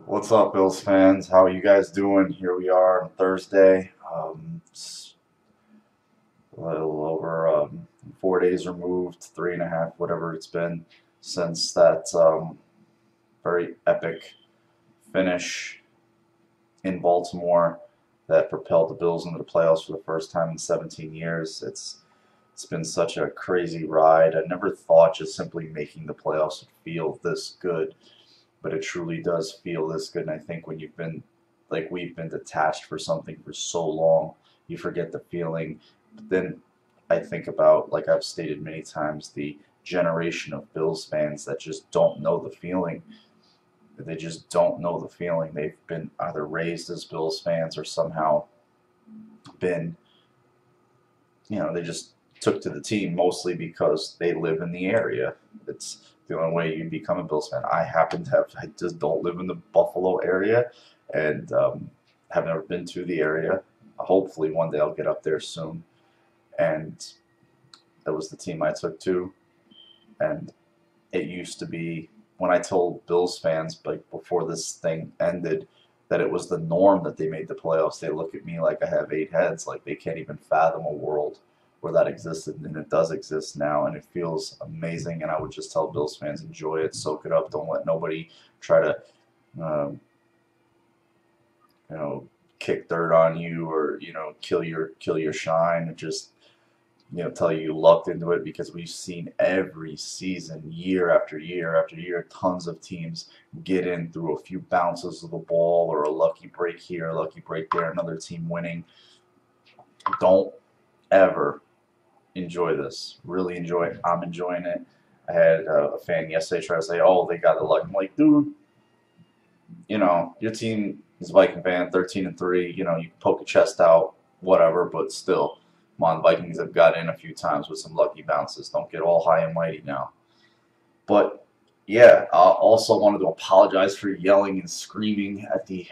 What's up, Bills fans? How are you guys doing? Here we are on Thursday. It's a little over 4 days removed, three and a half, whatever it's been, since that very epic finish in Baltimore that propelled the Bills into the playoffs for the first time in 17 years. It's been such a crazy ride. I never thought just simply making the playoffs would feel this good, but it truly does feel this good. And I think when you've been like we've been detached for something for so long, you forget the feeling. But then I think about, like I've stated many times, the generation of Bills fans that just don't know the feeling. They just don't know the feeling. They've been either raised as Bills fans or somehow been, they just took to the team mostly because they live in the area. It's the only way you become a Bills fan. I just don't live in the Buffalo area and have never been to the area. Hopefully one day I'll get up there soon. And that was the team I took to. And it used to be, when I told Bills fans, like before this thing ended, that it was the norm that they made the playoffs, they look at me like I have eight heads, like they can't even fathom a world where that existed, and it does exist now, and it feels amazing. And I would just tell Bills fans, enjoy it, soak it up. Don't let nobody try to, um, kick dirt on you or kill your shine. Just tell you lucked into it, because we've seen every season, year after year after year, tons of teams get in through a few bounces of the ball or a lucky break here, a lucky break there, another team winning. Don't ever enjoy this. Really enjoy it. I'm enjoying it. I had a fan yesterday try to say, "Oh, they got the luck." I'm like, dude, your team is a Viking fan, 13-3. You can poke your chest out, whatever, but still, come on, Vikings have got in a few times with some lucky bounces. Don't get all high and mighty now. But yeah, I also wanted to apologize for yelling and screaming at the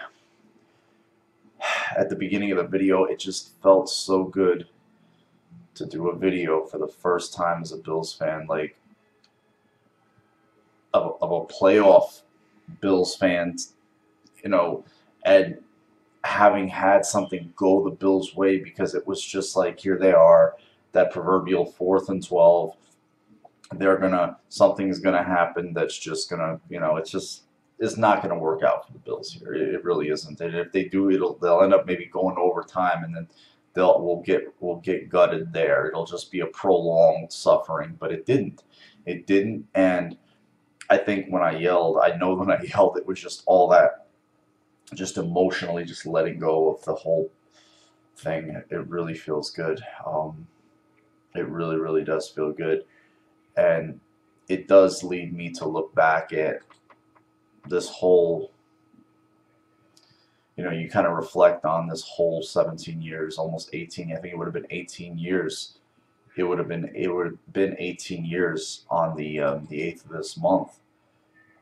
beginning of the video. It just felt so good to do a video for the first time as a Bills fan, like of a playoff Bills fan, and having had something go the Bills' way, because it was just like, here they are, that proverbial 4th and 12. Something's gonna happen that's just gonna, it's not gonna work out for the Bills here. It really isn't. And if they do, they'll end up maybe going to overtime, and then we'll get gutted there. It'll just be a prolonged suffering, but it didn't. It didn't, and I think when I yelled, I know when I yelled, it was just all that, just emotionally, just letting go of the whole thing. It really feels good. It really, really does feel good, and it does lead me to look back at this whole. You kind of reflect on this whole 17 years, almost 18. I think it would have been 18 years. It would have been 18 years on the 8th of this month.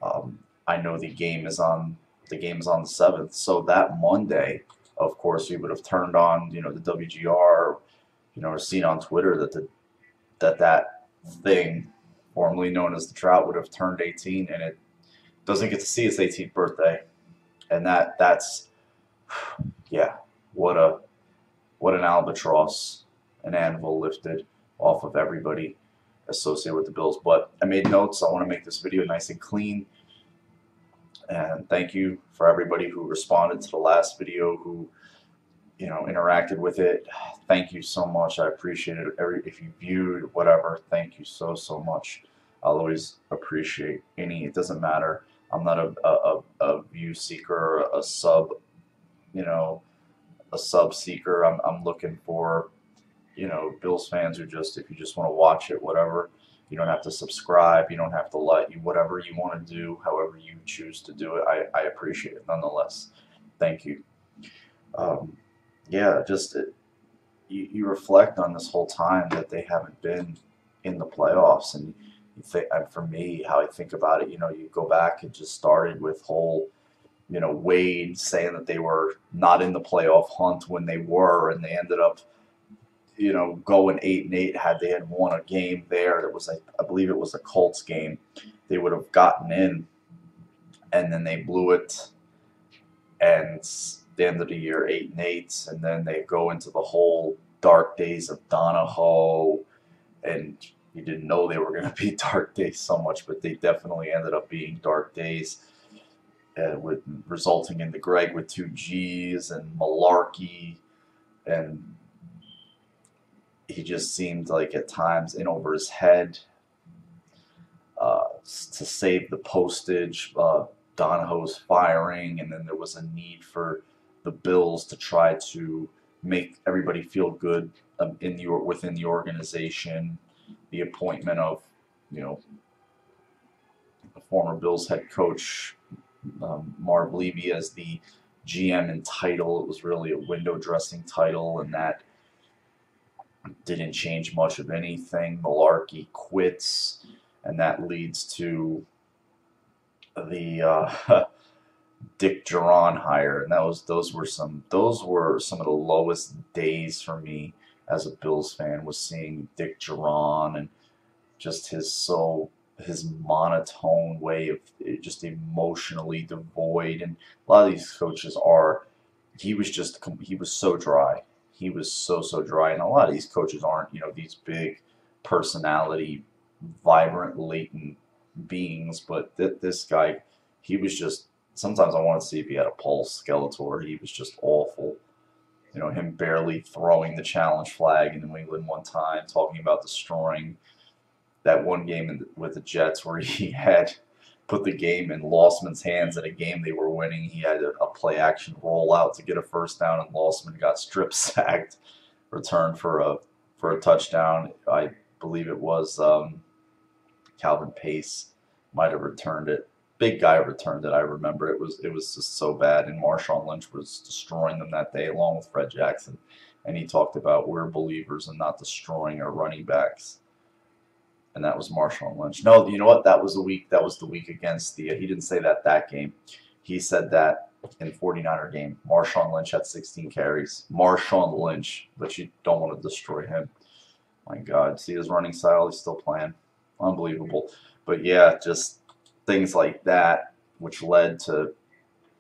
I know the game is on the 7th. So that Monday, of course, we would have turned on, the WGR, or seen on Twitter that thing, formerly known as the drought, would have turned 18, and it doesn't get to see its 18th birthday. And that's yeah, what an albatross, an anvil lifted off of everybody associated with the Bills. But I made notes. I want to make this video nice and clean. And thank you for everybody who responded to the last video, who interacted with it. Thank you so much. I appreciate it. If you viewed, whatever, thank you so much. I'll always appreciate any. It doesn't matter. I'm not a view seeker, or a sub seeker. I'm looking for Bills fans who just, if you just want to watch it, whatever. You don't have to subscribe. You don't have to like. Whatever you want to do, however you choose to do it, I appreciate it nonetheless. Thank you. Yeah, just you reflect on this whole time that they haven't been in the playoffs, and you think, and for me, how I think about it, you go back, it just started with whole, Wade saying that they were not in the playoff hunt when they were, and they ended up, going 8-8. Had they had won a game there, that was, I believe it was a Colts game, they would have gotten in, and then they blew it and the end of the year 8-8, and then they go into the whole dark days of Donahoe, and you didn't know they were going to be dark days so much, but they definitely ended up being dark days, with resulting in the Greg with 2 G's and malarkey, and he just seemed like at times in over his head. To save the postage, Donahoe's firing, and then there was a need for the Bills to try to make everybody feel good within the organization. The appointment of, the former Bills head coach Marv Levy as the GM in title. It was really a window dressing title, and that didn't change much of anything. Malarkey quits, and that leads to the Dick Duran hire, and those were some of the lowest days for me as a Bills fan, was seeing Dick Duran and just his monotone way of just emotionally devoid. And a lot of these coaches he was so dry. He was so dry, and a lot of these coaches aren't, these big personality, vibrant, latent beings, but this guy, he was just, sometimes I want to see if he had a pulse. Skeletor, he was just awful. Him barely throwing the challenge flag in New England one time, talking about destroying that one game with the Jets where he had put the game in Lossman's hands in a game they were winning. He had a play action rollout to get a first down, and Lossman got strip sacked, returned for a touchdown. I believe it was Calvin Pace might have returned it. Big guy returned it. I remember it was just so bad, and Marshawn Lynch was destroying them that day along with Fred Jackson, and he talked about, we're believers in not destroying our running backs. And that was Marshawn Lynch. No, you know what? That was the week against the. He didn't say that game. He said that in the 49er game. Marshawn Lynch had 16 carries. Marshawn Lynch, but you don't want to destroy him. My God, see his running style. He's still playing. Unbelievable. But yeah, just things like that, which led to,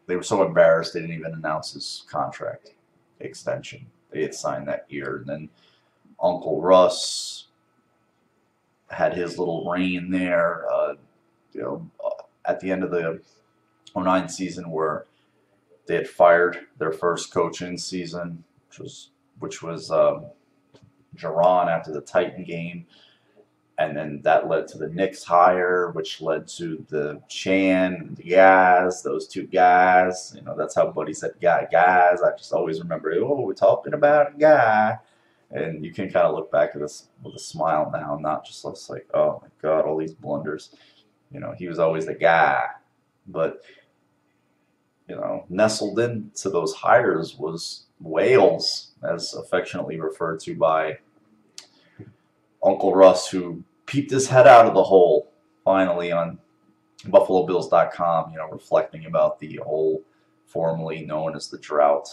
they were so embarrassed they didn't even announce his contract extension. They had signed that year, and then Uncle Russ had his little reign there, at the end of the 09 season, where they had fired their first coach in season, which was Jaron after the Titan game, and then that led to the Knicks hire, which led to the Chan, the guys, those two guys. That's how Buddy said guys. I just always remember, we're talking about a guy. And you can kind of look back at this with a smile now, not just like, oh my God, all these blunders. He was always the guy. But, nestled into those hires was Wales, as affectionately referred to by Uncle Russ, who peeped his head out of the hole finally on BuffaloBills.com, reflecting about the whole formerly known as the drought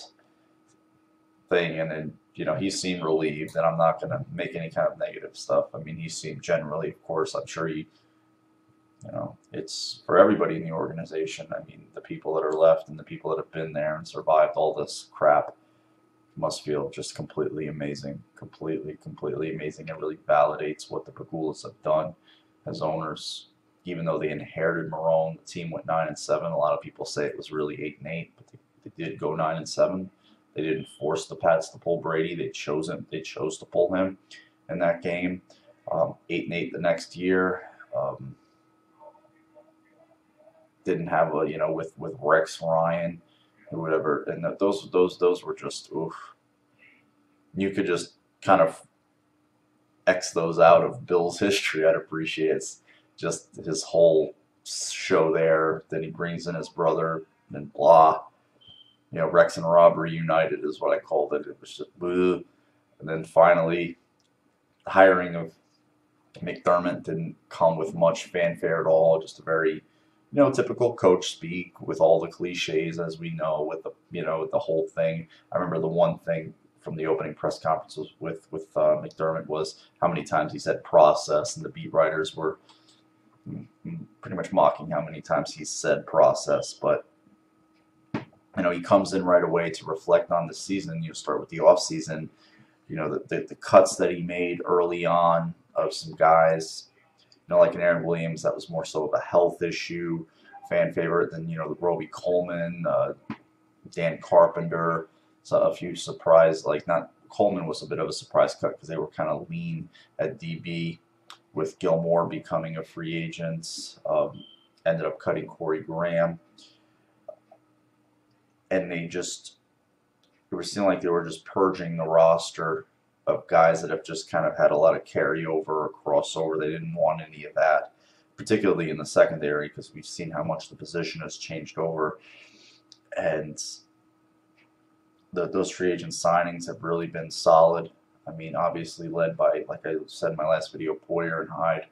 thing. And then, he seemed relieved, and I'm not going to make any kind of negative stuff. I mean, he seemed generally, of course, I'm sure it's for everybody in the organization. I mean, the people that are left and the people that have been there and survived all this crap must feel just completely amazing, completely amazing. It really validates what the Pegulas have done as owners. Even though they inherited Marone, the team went 9-7. A lot of people say it was really 8-8, but they did go 9-7. They didn't force the Pats to pull Brady. They chose to pull him in that game. 8-8 the next year. Didn't have with Rex Ryan or whatever, and those were just oof. You could just kind of X those out of Bill's history. I'd appreciate just his whole show there. Then he brings in his brother, and blah. Rex and Rob reunited is what I called it. It was just bleh. And then finally, the hiring of McDermott didn't come with much fanfare at all. Just a very, typical coach speak with all the cliches, as we know, with the whole thing. I remember the one thing from the opening press conferences with McDermott was how many times he said process, and the beat writers were pretty much mocking how many times he said process. But He comes in right away to reflect on the season. Start with the off season. The cuts that he made early on of some guys, like an Aaron Williams, that was more so of a health issue, fan favorite than the Roby Coleman, Dan Carpenter, so a few surprise, like not Coleman was a bit of a surprise cut because they were kind of lean at DB with Gilmore becoming a free agent. Ended up cutting Corey Graham, and it was seeming like they were just purging the roster of guys that have just kind of had a lot of carryover or crossover. They didn't want any of that, particularly in the secondary, because we've seen how much the position has changed over. And those free agent signings have really been solid. I mean, obviously led by, like I said in my last video, Poyer and Hyde.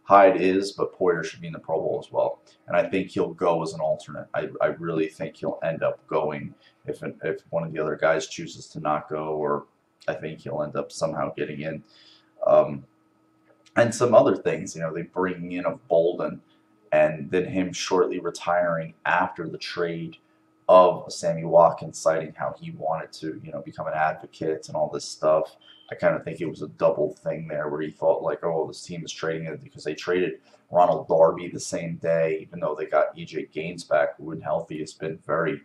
Hyde is, but Poyer should be in the Pro Bowl as well. And I think he'll go as an alternate. I really think he'll end up going if one of the other guys chooses to not go, or I think he'll end up somehow getting in. And some other things, they bringing in of Bolden, and then him shortly retiring after the trade of Sammy Watkins, citing how he wanted to, become an advocate and all this stuff. I kind of think it was a double thing there where he thought like, oh, this team is trading it because they traded Ronald Darby the same day, even though they got EJ Gaines back, who when healthy has been very,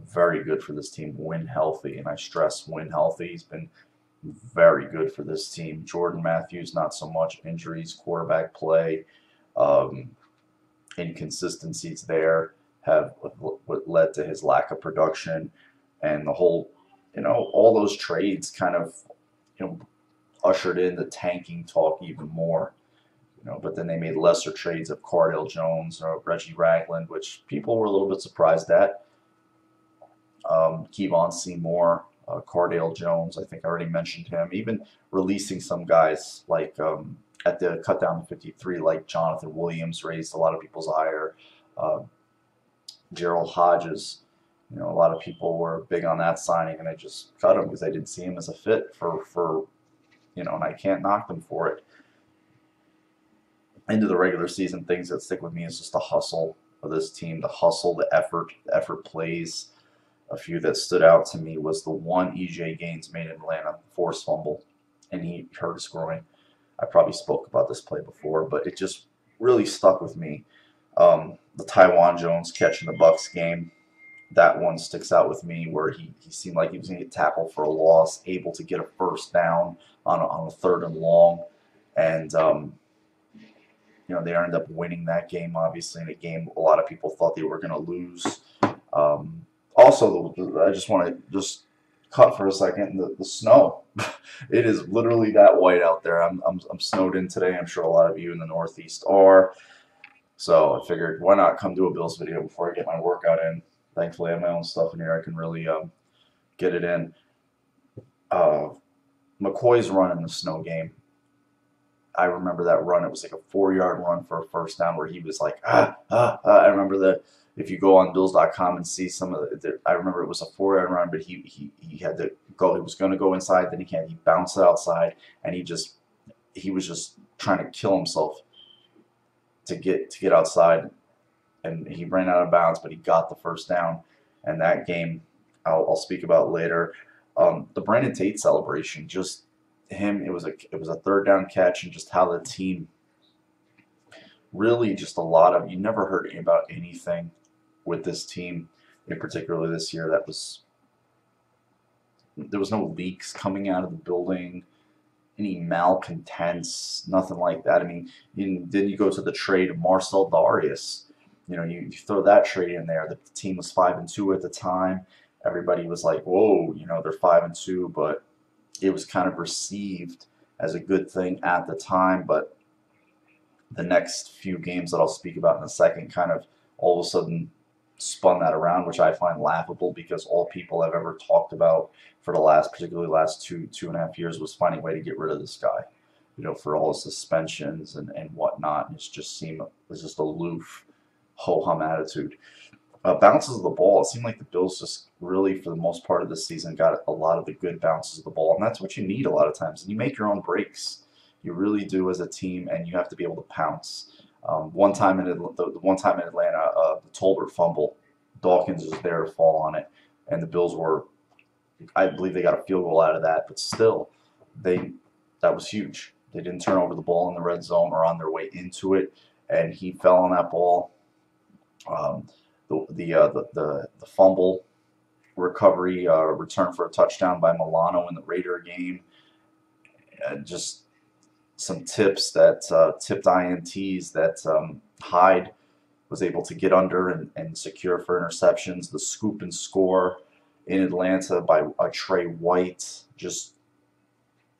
very good for this team when healthy. And I stress when healthy, he's been very good for this team. Jordan Matthews, not so much. Injuries, quarterback play, inconsistencies there have led to his lack of production, and the whole, all those trades kind of, ushered in the tanking talk even more. But then they made lesser trades of Cardale Jones or Reggie Ragland, which people were a little bit surprised at. Kevon Seymour, Cardale Jones, I think I already mentioned him. Even releasing some guys like at the cut down to 53, like Jonathan Williams, raised a lot of people's ire. Gerald Hodges, a lot of people were big on that signing, and they just cut him because they didn't see him as a fit for and I can't knock them for it. Into the regular season, things that stick with me is just the hustle of this team, the hustle, the effort plays. A few that stood out to me was the one EJ Gaines made in Atlanta, forced fumble, and he hurt his groin. I probably spoke about this play before, but it just really stuck with me. The Taiwan Jones catch in the Bucks game, that one sticks out with me, where he seemed like he was going to get tackled for a loss, able to get a first down on a 3rd and long, and they ended up winning that game, obviously, in a game a lot of people thought they were going to lose. Also, I just want to just cut for a second, the snow. It is literally that white out there. I'm snowed in today. I'm sure a lot of you in the Northeast are. So I figured, why not come do a Bills video before I get my workout in. Thankfully, I have my own stuff in here. I can really get it in. McCoy's run in the snow game. I remember that run. It was like a 4-yard run for a first down where he was like, I remember that. If you go on Bills.com and see some of I remember it was a 4-yard run, but he had to go. He was going to go inside, then he bounced it outside, and he was just trying to kill himself to get outside, and he ran out of bounds, but he got the first down. And that game, I'll speak about later. The Brandon Tate celebration, just him. It was a 3rd down catch, and just how the team really just a lot of, you never heard about anything with this team in particular this year there was no leaks coming out of the building, any malcontents, nothing like that. I mean, then you go to the trade of Marcel Darius. You throw that trade in there. The team was 5-2 at the time. Everybody was like, whoa, they're 5-2, but it was kind of received as a good thing at the time. But the next few games that I'll speak about in a second kind of all of a sudden spun that around, which I find laughable, because all people have ever talked about for particularly last two and a half years, was finding a way to get rid of this guy, for all his suspensions and whatnot. And it was just aloof, ho-hum attitude. Bounces of the ball, it seemed like the Bills just really, for the most part of the season, got a lot of the good bounces of the ball, and that's what you need a lot of times. And you make your own breaks. You really do as a team, and you have to be able to pounce. The one time in Atlanta, the Tolbert fumble, Dawkins was there to fall on it, and the Bills were, I believe they got a field goal out of that, but still, they that was huge. They didn't turn over the ball in the red zone or on their way into it, and he fell on that ball. Um, the fumble recovery, return for a touchdown by Milano in the Raider game, just some tips that tipped INTs that Hyde was able to get under and secure for interceptions. The scoop and score in Atlanta by Trey White, just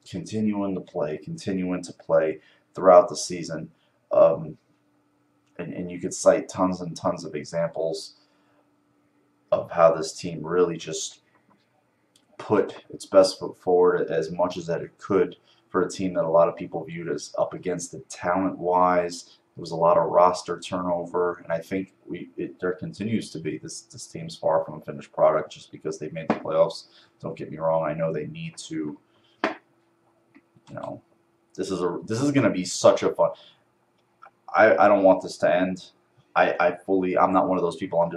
continuing to play throughout the season. Um, and you could cite tons and tons of examples of how this team really just put its best foot forward as much as that it could for a team that a lot of people viewed as up against it talent-wise. There was a lot of roster turnover, and I think there continues to be. This team's far from a finished product just because they made the playoffs. Don't get me wrong. I know they need to. You know, this is going to be such a fun. I don't want this to end. I'm not one of those people.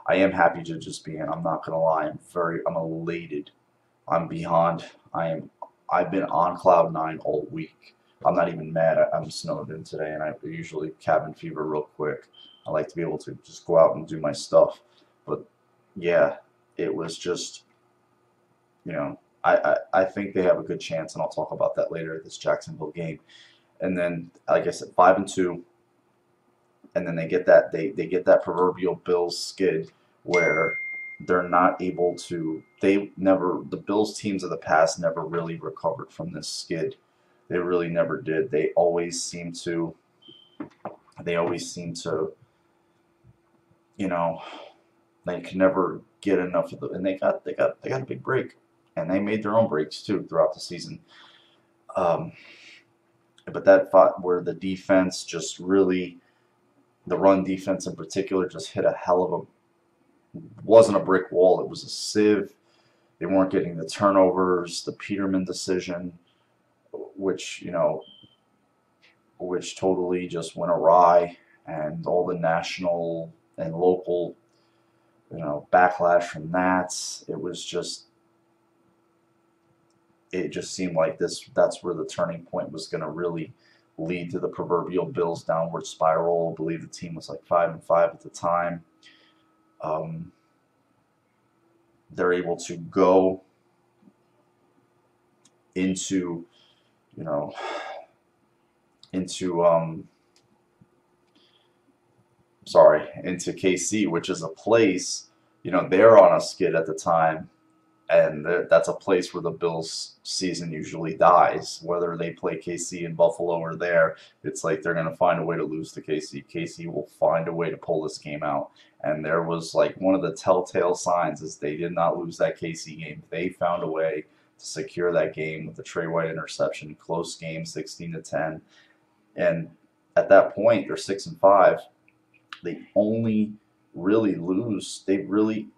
I am happy to just be in. I'm not gonna lie. I'm elated. I'm beyond. I've been on cloud nine all week. I'm not even mad. I'm snowed in today, and I usually cabin fever real quick. I like to be able to just go out and do my stuff. But yeah, it was just, I think they have a good chance, and I'll talk about that later at this Jacksonville game. And then, like I said, 5-2. And then they get that proverbial Bills skid where they're not able to. The Bills teams of the past never really recovered from this skid. They really never did. They always seem to. You know, they can never get enough of the. And they got a big break, and they made their own breaks too throughout the season. But that fought where the defense just really. The run defense in particular just hit a hell of wasn't a brick wall. It was a sieve. They weren't getting the turnovers. The Peterman decision, which totally just went awry, and all the national and local, backlash from that. It just seemed like that's where the turning point was going to really lead to the proverbial Bills downward spiral. I believe the team was like 5-5 at the time. They're able to go into KC, which is a place, they're on a skid at the time. And that's a place where the Bills' season usually dies. Whether they play KC in Buffalo or there, it's like they're going to find a way to lose to KC. KC will find a way to pull this game out. And there was like one of the telltale signs is they did not lose that KC game. They found a way to secure that game with the Trey White interception. Close game, 16-10. And at that point, they're 6-5. They only really lose.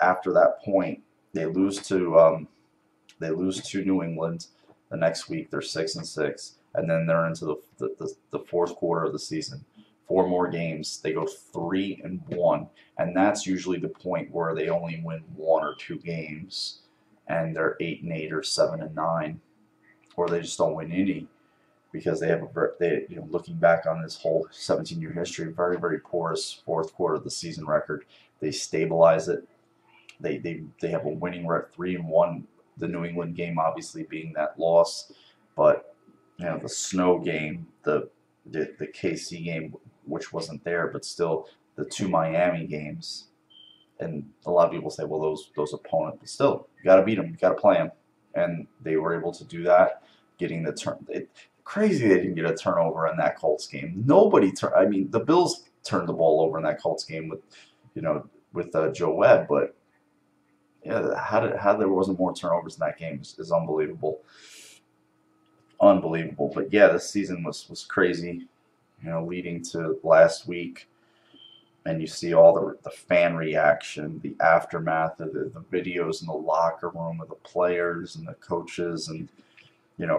After that point, They lose to New England the next week. They're 6-6, and then they're into the fourth quarter of the season. 4 more games. They go 3-1, and that's usually the point where they only win 1 or 2 games, and they're 8-8 or 7-9, or they just don't win any because they have looking back on this whole 17-year history, very very porous fourth quarter of the season record. They stabilize it. They have a winning record, 3-1. The New England game obviously being that loss, but the snow game, the KC game, which wasn't there, but still the 2 Miami games, and a lot of people say, well, those opponents, but still, you got to beat them, you got to play them, and they were able to do that, getting the turn. Crazy they didn't get a turnover in that Colts game. The Bills turned the ball over in that Colts game with Joe Webb, but yeah, how there wasn't more turnovers in that game is unbelievable. Unbelievable. But yeah, this season was crazy, leading to last week. And you see all the fan reaction, the aftermath of the videos in the locker room of the players and the coaches and,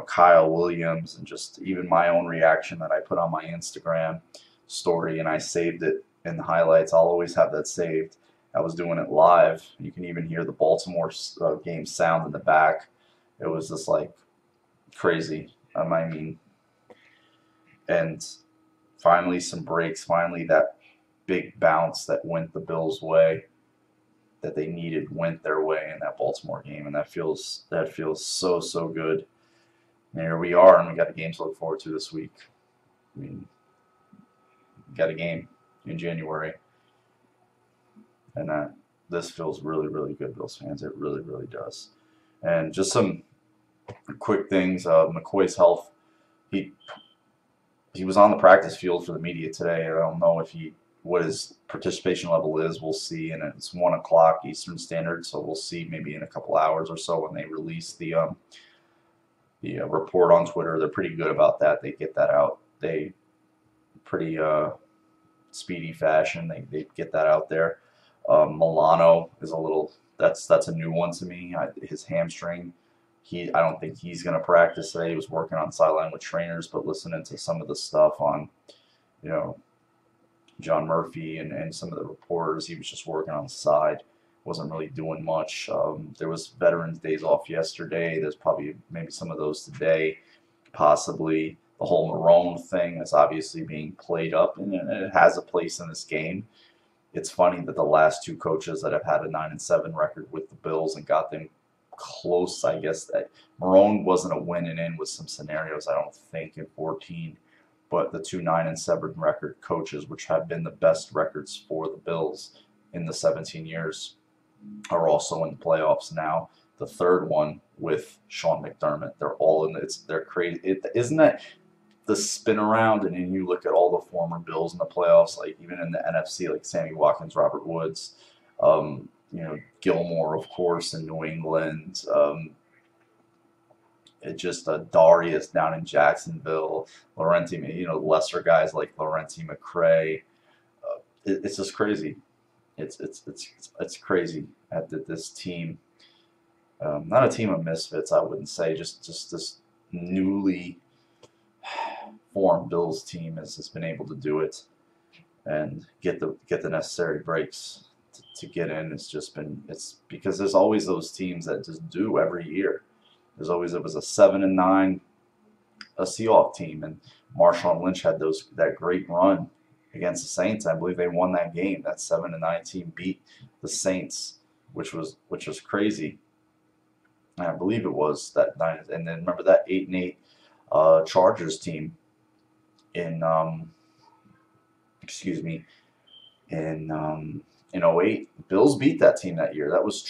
Kyle Williams, and just even my own reaction that I put on my Instagram story, and I saved it in the highlights. I'll always have that saved. I was doing it live. You can even hear the Baltimore game sound in the back. It was just like crazy. I mean, and finally some breaks. Finally, that big bounce that went the Bills' way, that they needed, went their way in that Baltimore game, and that feels so good. And here we are, and we got a game to look forward to this week. I mean, we got a game in January, and this feels really good, Bills fans. It really does. And just some quick things. McCoy's health. He was on the practice field for the media today. I don't know what his participation level is. We'll see, and it's 1 o'clock Eastern Standard, so we'll see maybe in a couple hours or so when they release the report on Twitter. They're pretty good about that. They get that out. They pretty speedy fashion. They get that out there. Milano is a little. That's a new one to me. His hamstring. I don't think he's going to practice today. He was working on the sideline with trainers, but listening to some of the stuff on, John Murphy and some of the reporters, he was just working on the side. Wasn't really doing much. There was Veterans Days off yesterday. There's probably maybe some of those today, possibly. The whole Marone thing is obviously being played up, and it has a place in this game. It's funny that the last two coaches that have had a 9-7 record with the Bills and got them close, I guess, that Marone wasn't a win and in with some scenarios, I don't think, in 14. But the two 9-7 record coaches, which have been the best records for the Bills in the 17 years, are also in the playoffs now. The third one with Sean McDermott, they're all in. They're crazy. Isn't that the spin around? And then you look at all the former Bills in the playoffs, like even in the NFC, like Sammy Watkins, Robert Woods, Gilmore, of course, in New England. It just Darius down in Jacksonville, Laurenti, lesser guys like Laurenti McCray. It's just crazy. It's crazy at this team. Not a team of misfits, I wouldn't say. Just this newly formed Bills team has been able to do it and get the necessary breaks to get in. It's because there's always those teams that just do every year. It was a 7-9 a Seahawks team, and Marshawn Lynch had that great run against the Saints. I believe they won that game. That 7-9 team beat the Saints, which was crazy. And I believe it was that 9. And then remember that 8-8 Chargers team in in 08. Bills beat that team that year. That was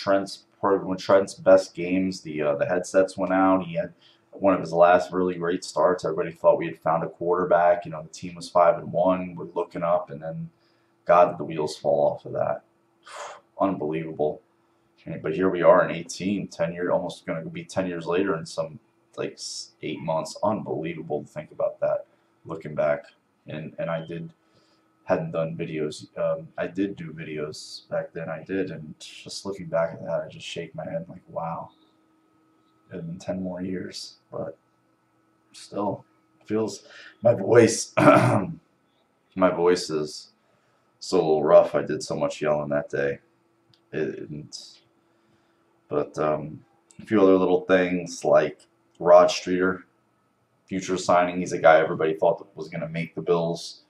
one of Trent's best games. The headsets went out. He had one of his last really great starts. Everybody thought we had found a quarterback. The team was 5-1. We're looking up, and then God, did the wheels fall off of that. Unbelievable. But here we are in 18, 10 years, almost going to be 10 years later in some 8 months. Unbelievable to think about that, looking back. And hadn't done videos. I did do videos back then. I did, and just looking back at that, I just shake my head like, wow. It had been 10 more years, but still feels my voice. My voice is so a little rough. I did so much yelling that day. But a few other little things like Rod Streeter, future signing. He's a guy everybody thought was going to make the Bills.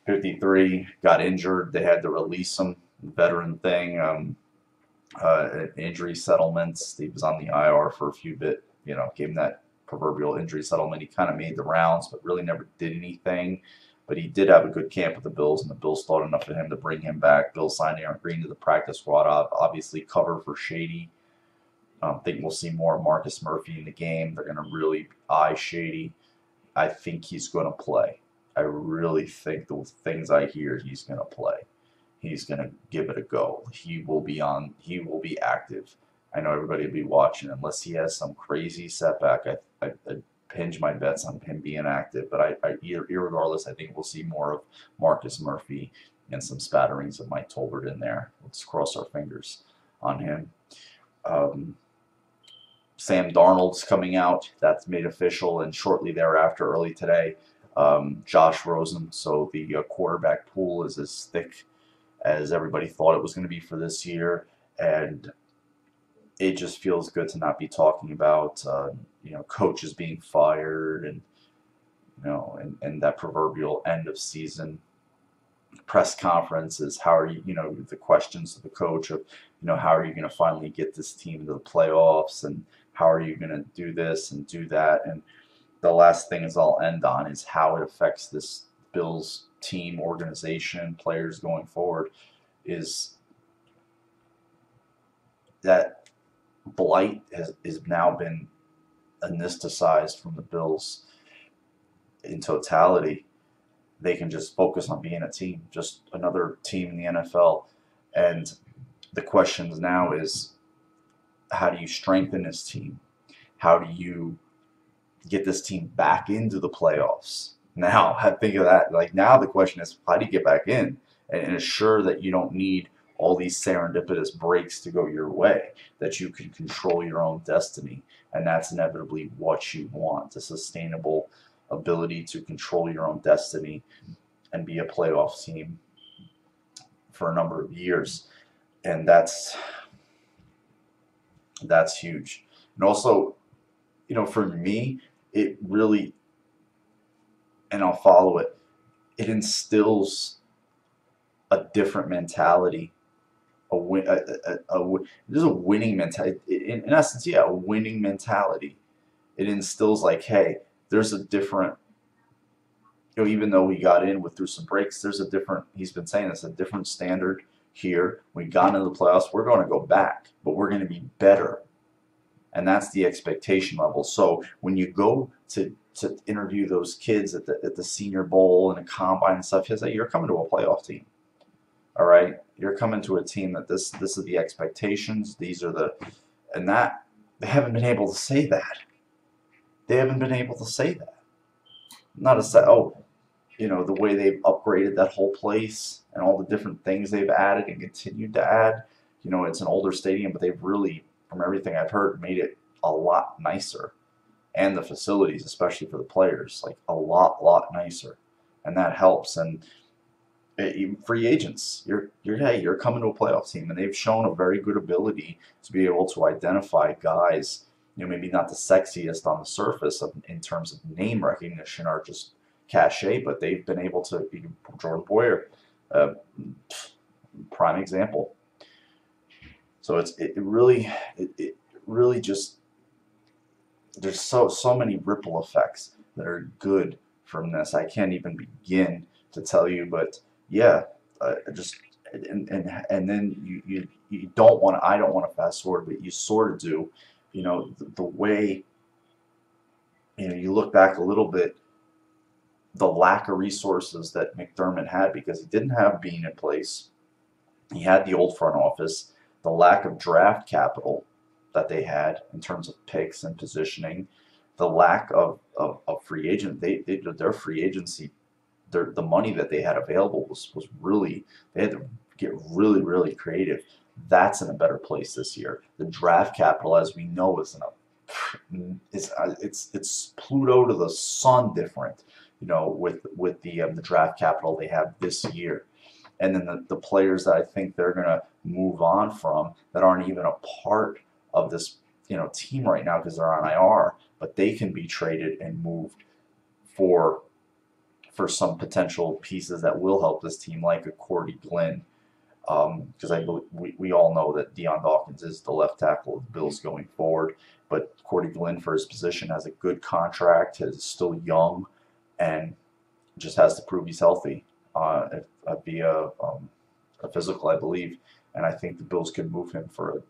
53, got injured. They had to release him. Veteran thing. Injury settlements. He was on the IR for a few bit. Gave him that proverbial injury settlement. He kind of made the rounds, but really never did anything. But he did have a good camp with the Bills, and the Bills thought enough of him to bring him back. Bills signed Aaron Green to the practice squad, obviously cover for Shady. I think we'll see more of Marcus Murphy in the game. They're going to really eye Shady. I think he's going to play. I really think the things I hear, he's going to play. He's going to give it a go. He will be active. I know everybody will be watching unless he has some crazy setback. I hinge my bets on him being active, but irregardless, I think we'll see more of Marcus Murphy and some spatterings of Mike Tolbert in there. Let's cross our fingers on him. Sam Darnold's coming out. That's made official, and shortly thereafter, early today, Josh Rosen. So the quarterback pool is as thick as everybody thought it was going to be for this year, and it just feels good to not be talking about coaches being fired and and that proverbial end of season press conferences. How are you, the questions to the coach of, how are you going to finally get this team to the playoffs, and how are you going to do this and do that? And the last thing is I'll end on is how it affects this Bills team, organization, players going forward, is that blight has now been anesthetized from the Bills in totality. They can just focus on being a team, just another team in the NFL. And the questions now is, how do you strengthen this team? How do you get this team back into the playoffs? Now, I think of that. Like, now the question is, how do you get back in and ensure that you don't need all these serendipitous breaks to go your way, that you can control your own destiny? And that's inevitably what you want, a sustainable ability to control your own destiny and be a playoff team for a number of years. And that's huge. And also, for me, it really, and I'll follow it, it instills a different mentality. There's a winning mentality. In essence, yeah, a winning mentality. It instills like, hey, there's a different, even though we got in through some breaks, there's a different, he's been saying this, a different standard here. We got into the playoffs, we're going to go back, but we're going to be better. And that's the expectation level. So when you go to interview those kids at the Senior Bowl and a combine and stuff, you're coming to a playoff team. All right, you're coming to a team that this is the expectations. These are and that they haven't been able to say that. They haven't been able to say that. Not to say, the way they've upgraded that whole place and all the different things they've added and continued to add. It's an older stadium, but they've really, from everything I've heard, made it a lot nicer. And the facilities, especially for the players, like a lot nicer. And that helps. And even free agents, you're coming to a playoff team, and they've shown a very good ability to be able to identify guys, maybe not the sexiest on the surface in terms of name recognition or just cachet, but they've been able to. Jordan Boyer, prime example. So it really just, there's so many ripple effects that are good from this. I can't even begin to tell you, but yeah, just and then you don't want to, I don't want to fast forward, but you sort of do. The way you look back a little bit, the lack of resources that McDermott had, because he didn't have Bean in place. He had the old front office, the lack of draft capital that they had in terms of picks and positioning, the lack of free agent. Their free agency, the money that they had available was really, they had to get really creative. That's in a better place this year. The draft capital, as we know, is it's Pluto to the sun different, with the draft capital they have this year. And then the players that I think they're going to move on from that aren't even a part of this team right now because they're on IR, but they can be traded and moved for some potential pieces that will help this team, like a Cordy Glenn, because we all know that Deion Dawkins is the left tackle of the Bills going forward, but Cordy Glenn, for his position, has a good contract, is still young, and just has to prove he's healthy via a physical, I believe. And I think the Bills could move him for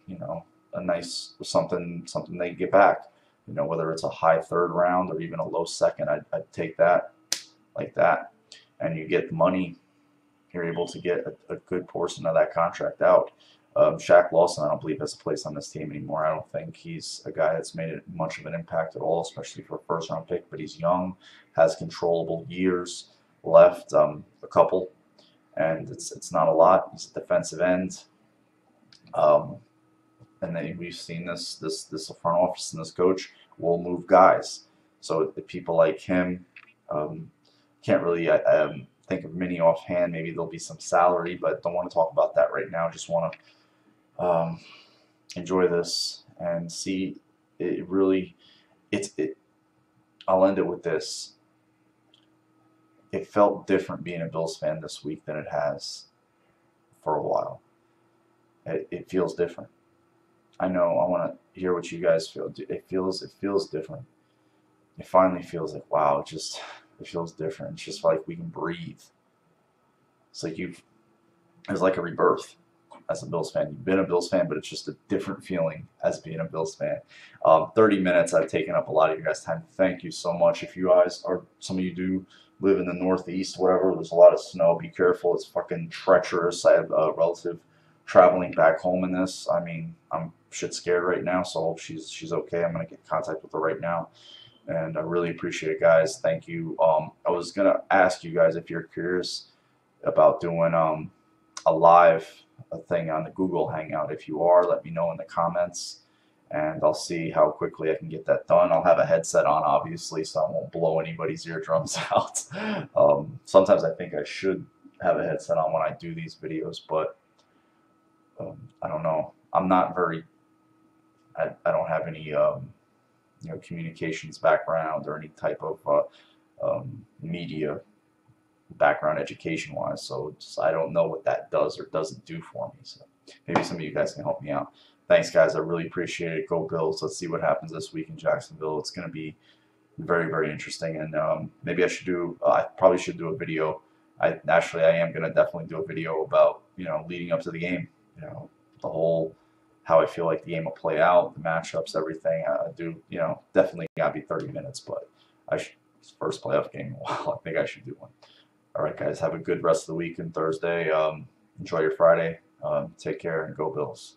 a nice something they get back. Whether it's a high third round or even a low second, I'd take that like that. And you get the money, you're able to get a good portion of that contract out. Shaq Lawson, I don't believe, has a place on this team anymore. I don't think he's a guy that's made much of an impact at all, especially for a first-round pick. But he's young, has controllable years left, a couple, and it's not a lot. He's a defensive end, and then we've seen this front office and this coach will move guys. So people like him, can't really think of many offhand. Maybe there'll be some salary, but don't want to talk about that right now. Just want to enjoy this and see it really. I'll end it with this. It felt different being a Bills fan this week than it has for a while. It feels different. I know. I want to hear what you guys feel. It feels different. It finally feels like, wow. It feels different. It's just like we can breathe. It's like it's like a rebirth as a Bills fan. You've been a Bills fan, but it's just a different feeling as being a Bills fan. 30 minutes, I've taken up a lot of your guys' time. Thank you so much. If you guys, or some of you do live in the Northeast, whatever, there's a lot of snow. Be careful. It's fucking treacherous. I have a relative traveling back home in this. I mean, I'm shit scared right now, so I hope she's okay. I'm going to get in contact with her right now. And I really appreciate it, guys. Thank you. I was going to ask you guys if you're curious about doing a live thing on the Google Hangout. If you are, let me know in the comments, and I'll see how quickly I can get that done. I'll have a headset on, obviously, so I won't blow anybody's eardrums out. Sometimes I think I should have a headset on when I do these videos, but I don't know. I'm not very. I don't have any communications background or any type of media background education wise, so I don't know what that does or doesn't do for me. So maybe some of you guys can help me out. Thanks, guys. I really appreciate it. Go Bills. Let's see what happens this week in Jacksonville. It's going to be very, very interesting, and maybe I probably should do a video. I am going to definitely do a video about leading up to the game. The whole how I feel like the game will play out, the matchups, everything. I do, definitely got to be 30 minutes, but first playoff game in a while. I think I should do one. All right, guys, have a good rest of the week and Thursday. Enjoy your Friday. Take care and go Bills.